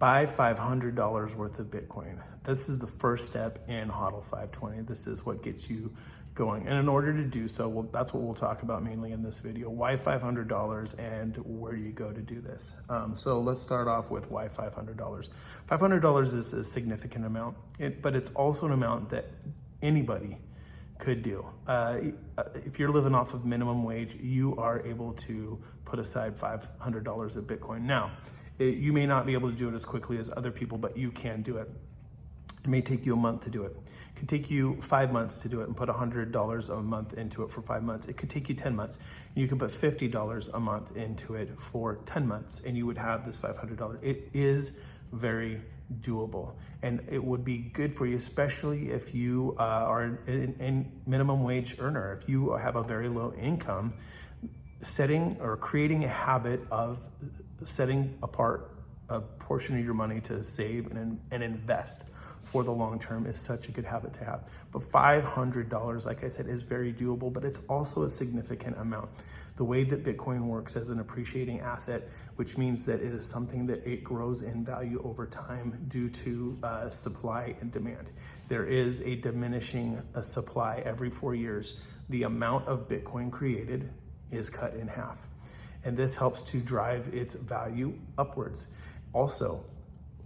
buy $500 worth of Bitcoin. This is the first step in Hodl520. This is what gets you going. And in order to do so, that's what we'll talk about mainly in this video. Why $500 and where do you go to do this? So let's start off with why $500. $500 is a significant amount, but it's also an amount that anybody could do. If you're living off of minimum wage, you are able to put aside $500 of Bitcoin. Now, you may not be able to do it as quickly as other people, but you can do it. It may take you a month to do it. It could take you 5 months to do it and put $100 a month into it for 5 months. It could take you 10 months. And you can put $50 a month into it for 10 months and you would have this $500. It is very doable and it would be good for you, especially if you are a minimum wage earner. If you have a very low income, setting or creating a habit of setting apart a portion of your money to save and invest for the long term is such a good habit to have. But $500, like I said, is very doable, but it's also a significant amount. The way that Bitcoin works as an appreciating asset, which means that it is something that it grows in value over time due to supply and demand. There is a diminishing supply every 4 years. The amount of Bitcoin created is cut in half. And this helps to drive its value upwards. Also,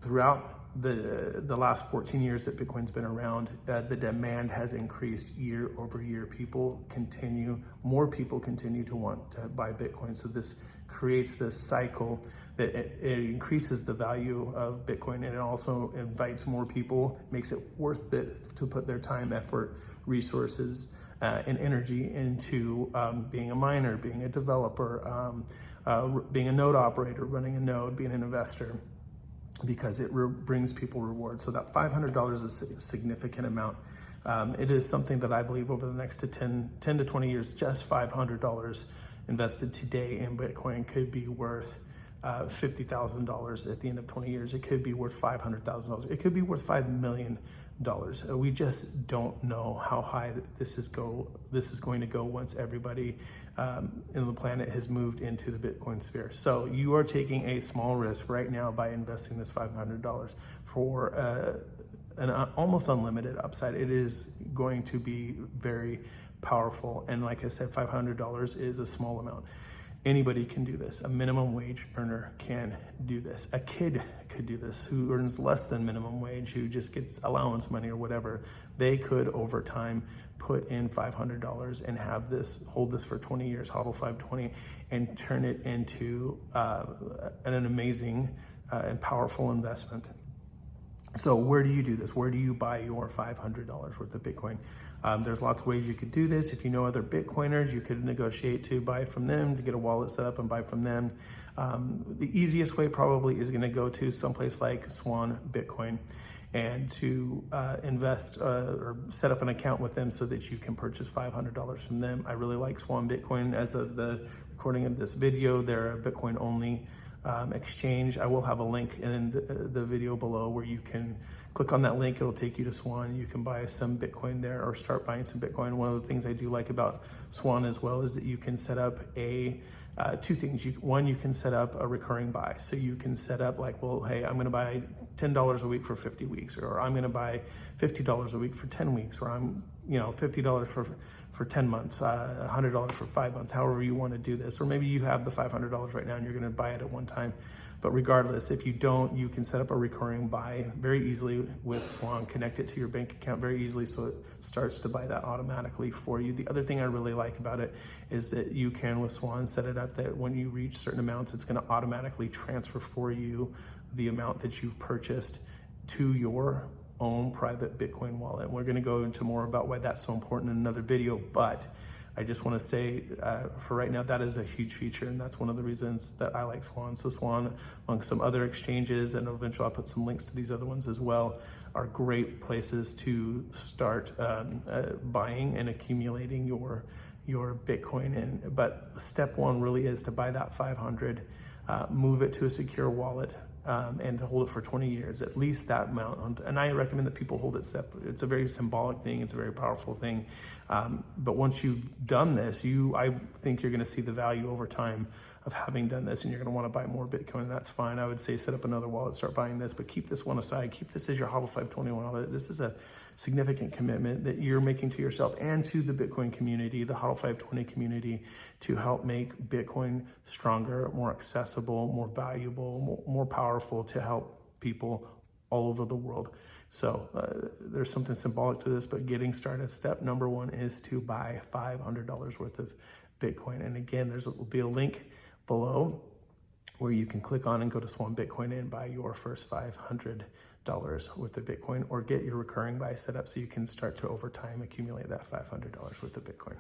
throughout the last 14 years that Bitcoin's been around, the demand has increased year over year. More people continue to want to buy Bitcoin. So this creates this cycle that it increases the value of Bitcoin, and it also invites more people, makes it worth it to put their time, effort, resources, and energy into being a miner, being a developer, being a node operator, running a node, being an investor, because it brings people reward. So that $500 is a significant amount. It is something that I believe over the next 10 to 20 years, just $500 invested today in Bitcoin could be worth $50,000 at the end of 20 years. It could be worth $500,000. It could be worth $5 million. We just don't know how high this is going to go once everybody in the planet has moved into the Bitcoin sphere. So you are taking a small risk right now by investing this $500 for an almost unlimited upside. It is going to be very powerful. And like I said, $500 is a small amount. Anybody can do this. A minimum wage earner can do this. A kid could do this who earns less than minimum wage, who just gets allowance money or whatever. They could, over time, put in $500 and hold this for 20 years, Hodl520, and turn it into an amazing and powerful investment. So where do you do this? Where do you buy your $500 worth of Bitcoin? There's lots of ways you could do this. If you know other Bitcoiners, you could negotiate to buy from them, to get a wallet set up and buy from them. The easiest way probably is gonna go to someplace like Swan Bitcoin and to invest or set up an account with them so that you can purchase $500 from them. I really like Swan Bitcoin. As of the recording of this video, they're a Bitcoin only exchange. I will have a link in the video below where you can click on that link. It'll take you to Swan. You can buy some Bitcoin there or start buying some Bitcoin. One of the things I do like about Swan as well is that you can set up two things. One, you can set up a recurring buy. So you can set up like, well, hey, I'm going to buy $10 a week for 50 weeks, or I'm going to buy $50 a week for 10 weeks, or I'm, $50 for 10 months, $100 for 5 months, however you want to do this. Or maybe you have the $500 right now and you're going to buy it at one time. But regardless, if you don't, you can set up a recurring buy very easily with Swan, connect it to your bank account very easily so it starts to buy that automatically for you. The other thing I really like about it is that you can, with Swan, set it up that when you reach certain amounts, it's going to automatically transfer for you the amount that you've purchased to your own private Bitcoin wallet. And we're going to go into more about why that's so important in another video, but I just want to say for right now, that is a huge feature, and that's one of the reasons that I like Swan. So Swan, among some other exchanges, and eventually I'll put some links to these other ones as well, are great places to start buying and accumulating your Bitcoin. But step one really is to buy that 500, move it to a secure wallet, and to hold it for 20 years, at least that amount. And I recommend that people hold it separate. It's a very symbolic thing. It's a very powerful thing. But once you've done this, I think you're going to see the value over time of having done this, and you're going to want to buy more Bitcoin. That's fine. I would say set up another wallet, start buying this, but keep this one aside. Keep this as your Hodl520 wallet. This is a significant commitment that you're making to yourself and to the Bitcoin community, the Hodl520 community, to help make Bitcoin stronger, more accessible, more valuable, more powerful, to help people all over the world. So there's something symbolic to this, but getting started, step number one is to buy $500 worth of Bitcoin. And again, will be a link below where you can click on and go to Swan Bitcoin and buy your first $500 worth of Bitcoin, or get your recurring buy set up so you can start to over time accumulate that $500 worth of Bitcoin.